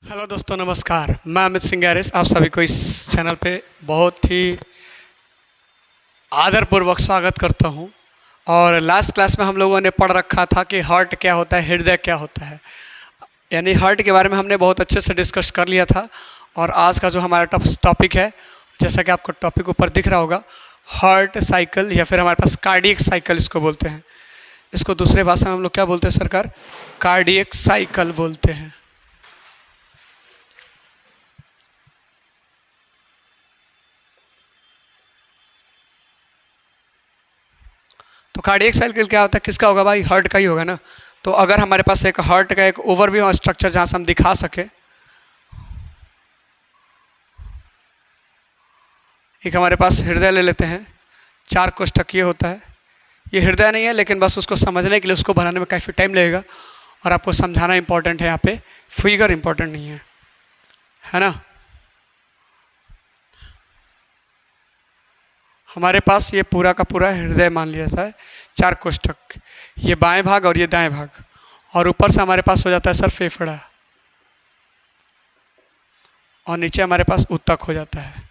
Hello दोस्तों, नमस्कार। मैं अमित सिंह गैरिस आप सभी को इस चैनल पे बहुत ही आदरपूर्वक स्वागत करता हूं। और लास्ट क्लास में हम लोगों ने पढ़ रखा था कि हार्ट क्या होता है, हृदय क्या होता है, यानी हार्ट के बारे में हमने बहुत अच्छे से डिस्कस कर लिया था। और आज का जो हमारा टॉपिक है, जैसा कि आपको टॉपिक ऊपर दिख रहा होगा, हार्ट साइकिल या फिर हमारे पास कार्डियक साइकिल इसको बोलते हैं। इसको दूसरे भाषा में हम लोग क्या बोलते हैं सरकार? कार्डियक साइकिल बोलते हैं। तो कार्डियक साइकिल क्या होता है, किसका होगा भाई? हार्ट का ही होगा ना। तो अगर हमारे पास एक हार्ट का एक ओवरव्यू और स्ट्रक्चर जहाँ से हम दिखा सके, एक हमारे पास हृदय ले लेते हैं, 4 कोष्ठकीय होता है। ये हृदय नहीं है, लेकिन बस उसको समझने के लिए उसको बनाने में काफ़ी टाइम लगेगा और आपको समझाना इंपॉर्टेंट है। यहाँ पे फिगर इंपॉर्टेंट नहीं है ना। हमारे पास ये पूरा का पूरा हृदय मान लिया जाता है, 4 कोष्ठक, ये बाएं भाग और ये दाएं भाग, और ऊपर से हमारे पास हो जाता है सर फेफड़ा, और नीचे हमारे पास ऊतक हो जाता है।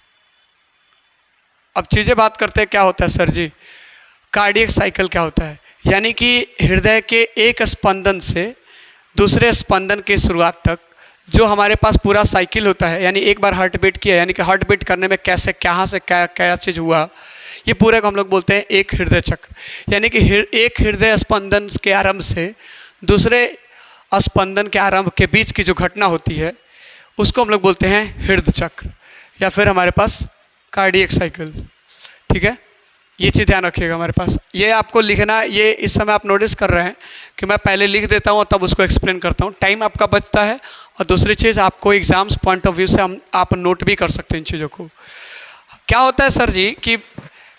अब चीज़ें बात करते हैं, क्या होता है सर जी? कार्डियक साइकिल क्या होता है? यानी कि हृदय के एक स्पंदन से दूसरे स्पंदन की शुरुआत तक जो हमारे पास पूरा साइकिल होता है, यानी एक बार हार्ट बीट किया, यानी कि हार्ट बीट करने में कैसे कहाँ से क्या क्या चीज़ हुआ, ये पूरे को हम लोग बोलते हैं एक हृदय चक्र। यानी कि एक हृदय स्पंदन के आरंभ से दूसरे स्पंदन के आरंभ के बीच की जो घटना होती है उसको हम लोग बोलते हैं हृदय चक्र या फिर हमारे पास कार्डियक साइकिल। ठीक है, ये चीज़ ध्यान रखिएगा। हमारे पास ये आपको लिखना, ये इस समय आप नोटिस कर रहे हैं कि मैं पहले लिख देता हूँ और तब उसको एक्सप्लेन करता हूँ, टाइम आपका बचता है। और दूसरी चीज़, आपको एग्जाम्स पॉइंट ऑफ व्यू से आप नोट भी कर सकते हैं इन चीज़ों को। क्या होता है सर जी कि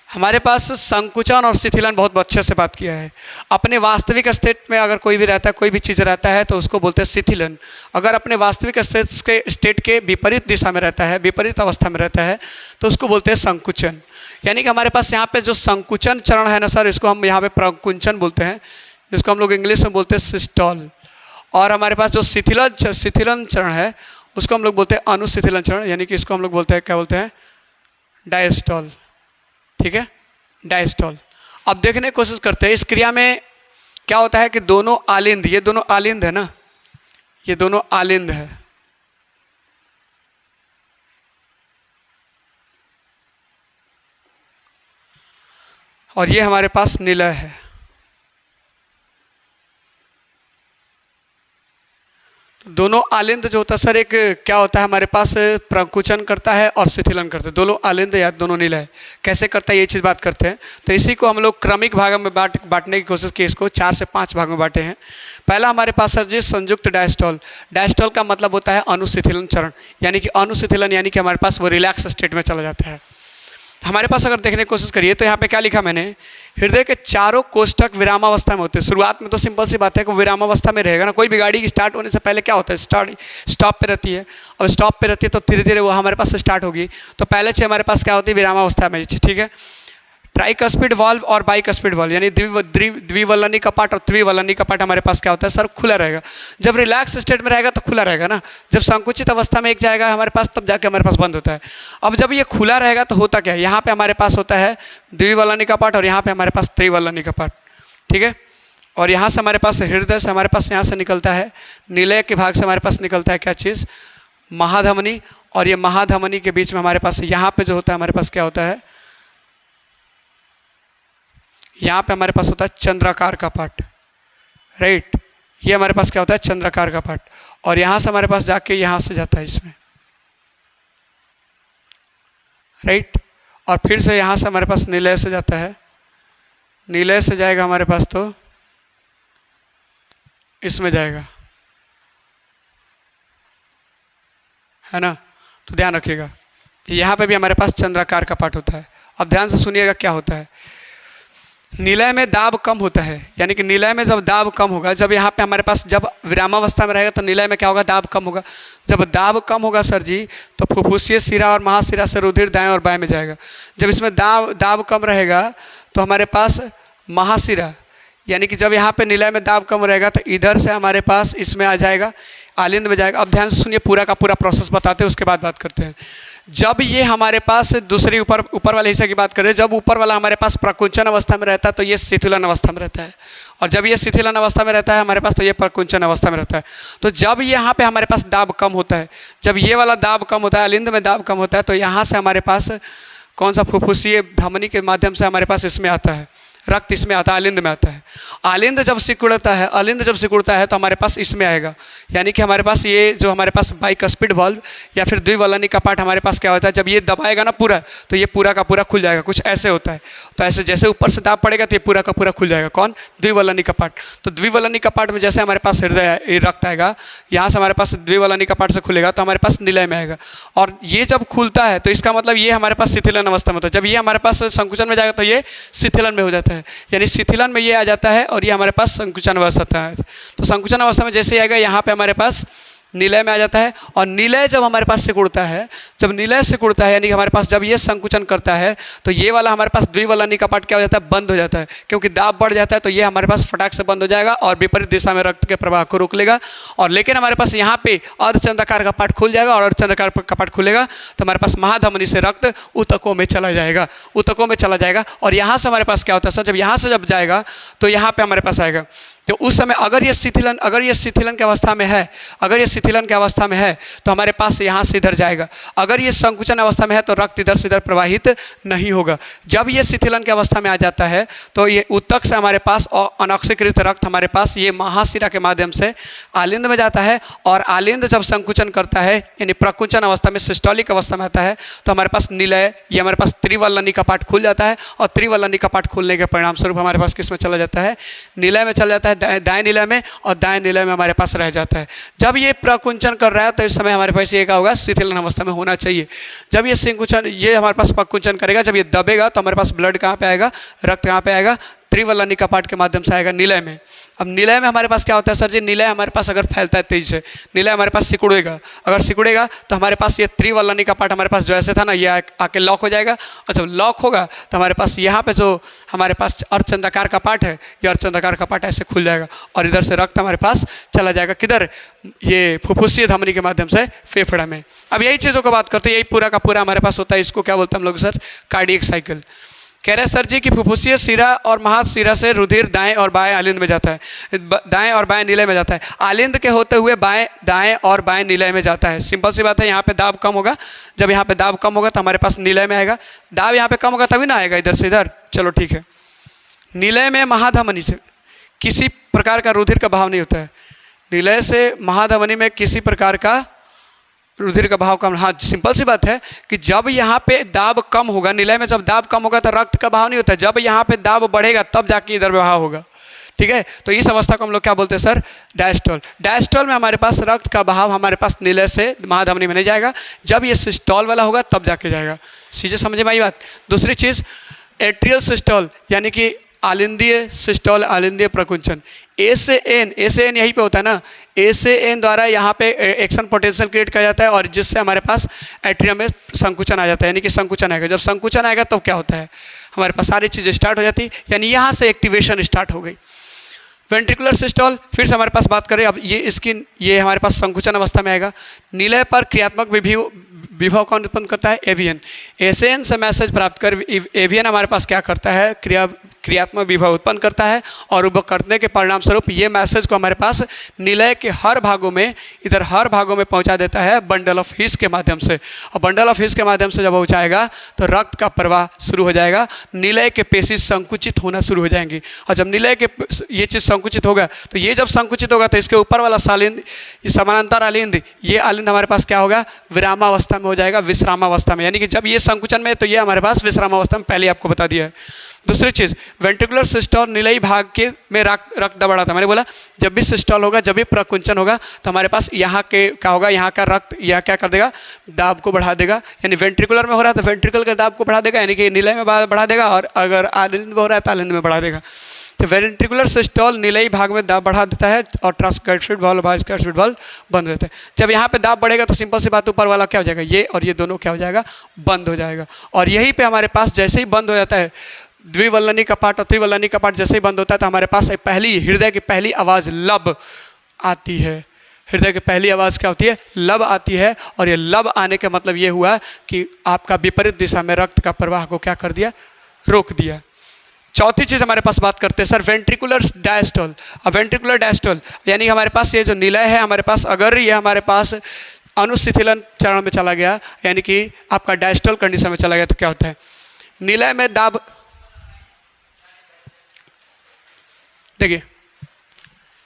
हमारे पास संकुचन और शिथिलन बहुत अच्छे से बात किया है। अपने वास्तविक स्टेट में अगर कोई भी रहता है, कोई भी चीज़ रहता है, तो उसको बोलते हैं शिथिलन। अगर अपने वास्तविक स्टेट के विपरीत दिशा में रहता है, विपरीत अवस्था में रहता है, तो उसको बोलते हैं संकुचन। यानी कि हमारे पास यहाँ पे जो संकुचन चरण है ना सर, इसको हम यहाँ पे प्रकुंचन बोलते हैं, जिसको हम लोग इंग्लिश में बोलते हैं सिस्टॉल। और हमारे पास जो शिथिलन चरण है उसको हम लोग बोलते हैं अनुशिथिलन चरण, यानी कि इसको हम लोग बोलते हैं, क्या बोलते हैं? डायस्टॉल। ठीक है, डायस्टॉल। अब देखने की कोशिश करते हैं इस क्रिया में क्या होता है कि दोनों आलिंद, ये दोनों आलिंद है ना, ये दोनों आलिंद है, और ये हमारे पास निलय है। दोनों आलिंद जो होता है सर, एक क्या होता है हमारे पास, प्रकुंचन करता है और शिथिलन करता है। दोनों आलिंद या दोनों निलय कैसे करता है, ये चीज़ बात करते हैं। तो इसी को हम लोग क्रमिक भाग में बांटने की कोशिश की, इसको 4 से 5 भाग में बांटे हैं। पहला हमारे पास सर जी संयुक्त डायस्टॉल। डायस्टॉल का मतलब होता है अनुशिथिलन चरण, यानी कि अनुशिथिलन यानी कि हमारे पास वो रिलैक्स स्टेट में चला जाता है। हमारे पास अगर देखने की कोशिश करिए तो यहाँ पे क्या लिखा मैंने, हृदय के चारों कोष्ठक विरामावस्था में होते हैं। शुरुआत में तो सिंपल सी बात है कि विरामावस्था में रहेगा ना। कोई भी गाड़ी स्टार्ट होने से पहले क्या होता है, स्टॉप पे रहती है, और स्टॉप पे रहती है तो धीरे धीरे वो हमारे पास स्टार्ट होगी। तो पहले से हमारे पास क्या होती है, विरामावस्था में। ठीक है, ट्राइकस्पिड वाल्व और बाइकस्पिड वाल्व, यानी द्विवल्लनी कपाट और त्रिवल्लनी कपाट हमारे पास क्या होता है सर, खुला रहेगा। जब रिलैक्स स्टेट में रहेगा तो खुला रहेगा ना, जब संकुचित अवस्था में एक जाएगा हमारे पास तब जाके हमारे पास बंद होता है। अब जब ये खुला रहेगा तो होता क्या है, यहाँ पे हमारे पास होता है द्विवल्लनी कपाट और यहाँ पे हमारे पास त्रिवल्लनी कपाट। ठीक है, और यहाँ से हमारे पास हृदय से हमारे पास यहाँ से निकलता है, निलय के भाग से हमारे पास निकलता है क्या चीज़, महाधमनी। और ये महाधमनी के बीच में हमारे पास यहाँ पे जो होता है हमारे पास क्या होता है, यहाँ पे हमारे पास होता है चंद्राकार का पार्ट। राइट, ये हमारे पास क्या होता है, चंद्राकार का पार्ट। और यहाँ से हमारे पास जाके यहाँ से जाता है इसमें। राइट, और फिर से यहाँ से हमारे पास निलय से जाता है, निलय से जाएगा हमारे पास तो इसमें जाएगा, है ना। तो ध्यान रखिएगा, यहाँ पे भी हमारे पास चंद्राकार का पार्ट होता है। अब ध्यान से सुनिएगा क्या होता है, निलय में दाब कम होता है, यानी कि निलय में जब दाब कम होगा, जब यहाँ पे हमारे पास जब विरामावस्था में रहेगा तो निलय में क्या होगा, दाब कम होगा। जब दाब कम होगा सर जी तो फुफ्फुसीय शिरा और महाशिरा से रुधिर दाएं और बाएं में जाएगा। जब इसमें दाब कम रहेगा तो हमारे पास महाशिरा यानी कि जब यहाँ पे निलय में दाब कम रहेगा तो इधर से हमारे पास इसमें आ जाएगा, आलिंद में जाएगा। अब ध्यान से सुनिए, पूरा का पूरा प्रोसेस बताते हैं, उसके बाद बात करते हैं। जब ये हमारे पास दूसरी ऊपर वाले हिस्से की बात करें, जब ऊपर वाला हमारे पास प्रकुंचन अवस्था में रहता है तो ये शिथिलन अवस्था में रहता है, और जब ये शिथिलन अवस्था में रहता है हमारे पास तो ये प्रकुंचन अवस्था में रहता है। तो जब यहाँ पे हमारे पास दाब कम होता है, जब ये वाला दाब कम होता है, आलिंद में दाब कम होता है, तो यहाँ से हमारे पास कौन सा फुफ्फुसीय धमनी के माध्यम से हमारे पास इसमें आता है, रक्त इसमें आता है, आलिंद में आता है। आलिंद जब सिकुड़ता है, आलिंद जब सिकुड़ता है तो हमारे पास इसमें आएगा, यानी कि हमारे पास ये जो हमारे पास बाइकस्पिड वाल्व या फिर द्विवलनी कपाट हमारे पास क्या होता है, जब ये दबाएगा ना पूरा, तो ये पूरा का पूरा खुल जाएगा, कुछ ऐसे होता है। तो ऐसे जैसे ऊपर से दाब पड़ेगा तो ये पूरा का पूरा खुल जाएगा। कौन? द्विवलनी कपाट। तो द्विवलनी कपाट में जैसे हमारे पास हृदय रक्त आएगा, यहाँ से हमारे पास द्विवलनी कपाट से खुलेगा तो हमारे पास निलय में आएगा, और ये जब खुलता है तो इसका मतलब ये हमारे पास शिथिलन अवस्था में होता है। जब ये हमारे पास संकुचन में जाएगा तो ये शिथिलन में हो जाता है, यानी शिथिलन में ये आ जाता है और ये हमारे पास संकुचन अवस्था है। तो संकुचन अवस्था में जैसे आएगा यहाँ पे हमारे पास निलय में आ जाता है, और निलय जब हमारे पास सिकुड़ता है, जब निलय सिकुड़ता है यानी कि हमारे पास जब ये संकुचन करता है तो ये वाला हमारे पास द्विवलनी कपाट क्या हो जाता है, बंद हो जाता है, क्योंकि दाब बढ़ जाता है तो ये हमारे पास फटाक से बंद हो जाएगा और विपरीत दिशा में रक्त के प्रवाह को रोक लेगा। और लेकिन हमारे पास यहाँ पे अर्धचंद्राकार कपाट खुल जाएगा, और अर्धचंद्राकार कपाट खुलेगा तो हमारे पास महाधमनी से रक्त ऊतकों में चला जाएगा, ऊतकों में चला जाएगा। और यहाँ से हमारे पास क्या होता है सर, जब यहाँ से जब जाएगा तो यहाँ पे हमारे पास आएगा, तो उस समय अगर ये शिथिलन की अवस्था में है, अगर ये शिथिलन की अवस्था में है तो हमारे पास यहाँ से इधर जाएगा। अगर ये संकुचन अवस्था में है तो रक्त इधर से इधर प्रवाहित नहीं होगा। जब ये शिथिलन की अवस्था में आ जाता है तो ये ऊतक से हमारे पास अनॉक्सीकृत रक्त हमारे पास ये महाशिरा के माध्यम से आलिंद में जाता है, और आलिंद जब संकुचन करता है यानी प्रकुंचन अवस्था में सिस्टोलिक अवस्था में आता है तो हमारे पास निलय, ये हमारे पास त्रिवलनी कपाट खुल जाता है, और त्रिवलनी कपाट खुलने के परिणाम स्वरूप हमारे पास किस में चला जाता है, निलय में चला जाता है, दाएं निलय में, और दाएं निलय में हमारे पास रह जाता है। जब ये प्रकुंचन कर रहा है तो इस समय हमारे पास ये क्या होगा, शिथिलन अवस्था में होना चाहिए। जब ये संकुचन, ये हमारे पास प्रकुंचन करेगा, जब ये दबेगा तो हमारे पास ब्लड कहाँ पे आएगा, रक्त कहाँ पे आएगा, त्रिवलनी कपाट के माध्यम से आएगा निलय में। अब निलय में हमारे पास क्या होता है सर जी, निलय हमारे पास अगर फैलता है तेज से, निलय हमारे पास सिकुड़ेगा, अगर सिकुड़ेगा तो हमारे पास ये त्रिवलनी कपाट हमारे पास जो ऐसे था ना, ये आके लॉक हो जाएगा, और जब लॉक होगा तो हमारे पास यहाँ पे जो हमारे पास अर्धचंद्राकार कपाट है, ये अर्धचंद्राकार कपाट ऐसे खुल जाएगा, और इधर से रक्त हमारे पास चला जाएगा किधर, ये फुफ्फुसीय धमनी के माध्यम से फेफड़ा में। अब यही चीज़ों को बात करते हैं, यही पूरा का पूरा हमारे पास होता है। इसको क्या बोलते हैं हम लोग सर, कार्डियक साइकिल। कह रहे हैं सर जी कि फुफ्फुसीय शिरा और महाशिरा से रुधिर दाएं और बाएं आलिंद में जाता है, दाएं और बाएं निलय में जाता है, आलिंद के होते हुए दाएं और बाएं निलय में जाता है। सिंपल सी बात है, यहाँ पे दाब कम होगा, जब यहाँ पे दाब कम होगा तो हमारे पास निलय में आएगा, दाब यहाँ पे कम होगा तभी ना आएगा इधर से इधर। चलो ठीक है, निलय में महाधमनी से किसी प्रकार का रुधिर का बहाव नहीं होता है, निलय से महाधमनी में किसी प्रकार का रुधिर का बहाव कम। हाँ, सिंपल सी बात है कि जब यहाँ पे दाब कम होगा, निलय में जब दाब कम होगा तो रक्त का बहाव नहीं होता है, जब यहाँ पे दाब बढ़ेगा तब जाके इधर बहाव होगा। ठीक है, तो इस अवस्था को हम लोग क्या बोलते हैं सर, डायस्टोल। डायस्टोल में हमारे पास रक्त का बहाव हमारे पास निलय से महाधमनी में नहीं जाएगा, जब ये सिस्टोल वाला होगा तब जाके जाएगा। सीधे समझे में आई बात। दूसरी चीज़ एट्रियल सिस्टोल, यानी कि आलिंदीय सिस्टोल, आलिंदीय प्रकुंचन। ए से एन यहीं पे होता है ना, ए से एन द्वारा यहाँ पे एक्शन पोटेंशियल क्रिएट किया जाता है, और जिससे हमारे पास एट्रियम में संकुचन आ जाता है, यानी कि संकुचन आएगा। जब संकुचन आएगा तो क्या होता है, हमारे पास सारी चीज़ें स्टार्ट हो जाती है, यानी यहाँ से एक्टिवेशन स्टार्ट हो गई। वेंट्रिकुलर सिस्टोल, फिर से हमारे पास बात करें, अब ये हमारे पास संकुचन अवस्था में आएगा। निलय पर क्रियात्मक विभव कौन उत्पन्न करता है, एवियन। एसएन से मैसेज प्राप्त कर एवियन हमारे पास क्या करता है, क्रियात्मक विभव उत्पन्न करता है, और वो करने के परिणाम स्वरूप ये मैसेज को हमारे पास निलय के हर भागों में, इधर हर भागों में पहुंचा देता है बंडल ऑफ हिस के माध्यम से। और बंडल ऑफ हिस के माध्यम से जब पहुंचाएगा तो रक्त का प्रवाह शुरू हो जाएगा, निलय के पेशी संकुचित होना शुरू हो जाएंगी। और जब निलय के ये चीज़ संकुचित होगा तो ये जब संकुचित होगा तो इसके ऊपर वाला सालिंद, समानांतर आलिंद, ये आलिंद हमारे पास क्या होगा, विरामावस्था में हो जाएगा, विश्रामावस्था में। यानी कि जब ये संकुचन में तो ये हमारे पास विश्रामावस्था में, पहले आपको बता दिया है। दूसरी चीज़, वेंट्रिकुलर सिस्टोल निलयी भाग के में रक्त दब बढ़ाता है। मैंने बोला जब भी सिस्टोल होगा, जब भी प्रकुंचन होगा तो हमारे पास यहाँ के क्या होगा, यहाँ का रक्त यह क्या कर देगा, दाब को बढ़ा देगा। यानी वेंट्रिकुलर में हो रहा है तो वेंट्रिकल के दाब को बढ़ा देगा, यानी कि निलय में बढ़ा देगा, और अगर आलिंद में हो रहा है तो आलिंद में बढ़ा देगा। तो वेंट्रिकुलर सिस्टोल निलयी भाग में दाब बढ़ा देता है, और ट्रांसगैस्ट्रिक वाल्व, बायोगैस्ट्रिक वाल्व बंद हो जाता है। जब यहाँ पे दाब बढ़ेगा तो सिंपल सी बात, ऊपर वाला क्या हो जाएगा, ये और ये दोनों क्या हो जाएगा, बंद हो जाएगा। और यहीं पे हमारे पास जैसे ही बंद हो जाता है, द्विवल्लनी कपाट और त्रिवल्लनी कपाट जैसे ही बंद होता है तो हमारे पास पहली हृदय की पहली आवाज़ लब आती है। हृदय की पहली आवाज़ क्या होती है? लब आती है। और ये लब आने का मतलब ये हुआ कि आपका विपरीत दिशा में रक्त का प्रवाह को क्या कर दिया? रोक दिया। चौथी चीज़ हमारे पास बात करते हैं सर वेंट्रिकुलर डायस्टोल। अब वेंट्रिकुलर डायस्टोल यानी हमारे पास ये जो निलय है हमारे पास, अगर ये हमारे पास अनुशिथिलन चरण में चला गया यानी कि आपका डायस्टोल कंडीशन में चला गया तो क्या होता है? निलय में दाब, देखिए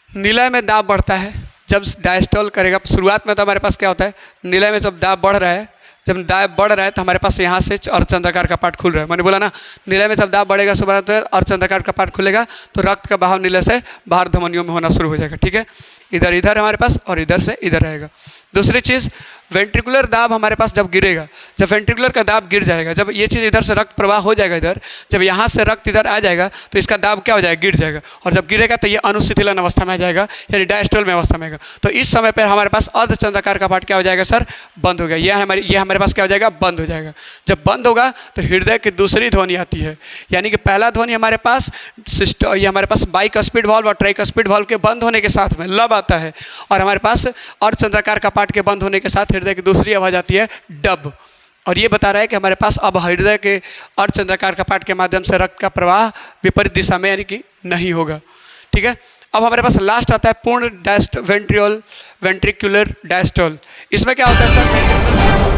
निलय में दाब बढ़ता है जब डायस्टोल करेगा। शुरुआत में तो हमारे पास क्या होता है? निलय में जब दाब बढ़ रहा है, जब दाब बढ़ रहा है तो हमारे पास यहाँ से अर्धचंद्राकार का पार्ट खुल रहा है। मैंने बोला ना निलय में जब दाब बढ़ेगा सुबह तो अर्धचंद्राकार का पार्ट खुलेगा तो रक्त का बहाव निलय से बाहर धमनियों में होना शुरू हो जाएगा। ठीक है, इधर इधर हमारे पास और इधर से इधर रहेगा। दूसरी चीज़ वेंट्रिकुलर दाब हमारे पास जब गिरेगा, जब वेंट्रिकुलर का दाब गिर जाएगा, जब ये चीज़ इधर से रक्त प्रवाह हो जाएगा इधर, जब यहाँ से रक्त इधर आ जाएगा तो इसका दाब क्या हो जाएगा? गिर जाएगा। और जब गिरेगा तो ये अनुशिथिलन अवस्था में आ जाएगा यानी डायस्टोल में अवस्था में आएगा। तो इस समय पर हमारे पास अर्धचंद्राकार का पार्ट क्या हो जाएगा सर? बंद हो गया। ये हमारे पास क्या हो जाएगा? बंद हो जाएगा। जब बंद होगा तो हृदय की दूसरी ध्वनि आती है यानी कि पहला ध्वनि हमारे पास ये हमारे पास बाइकस्पिड वाल्व और ट्राइकस्पिड वाल्व के बंद होने के साथ में लब आता है और हमारे पास अर्धचंद्राकार का पार्ट के बंद होने के साथ हृदय की दूसरी आवाज़ आती है डब। और ये बता रहा है कि हमारे पास अब हृदय के अर्धचंद्राकार का पार्ट के माध्यम से रक्त का प्रवाह विपरीत दिशा में यानी कि नहीं होगा। ठीक है, अब हमारे पास लास्ट आता है पूर्ण वेंट्रिकुलर डायस्टोल। इसमें क्या होता है सर?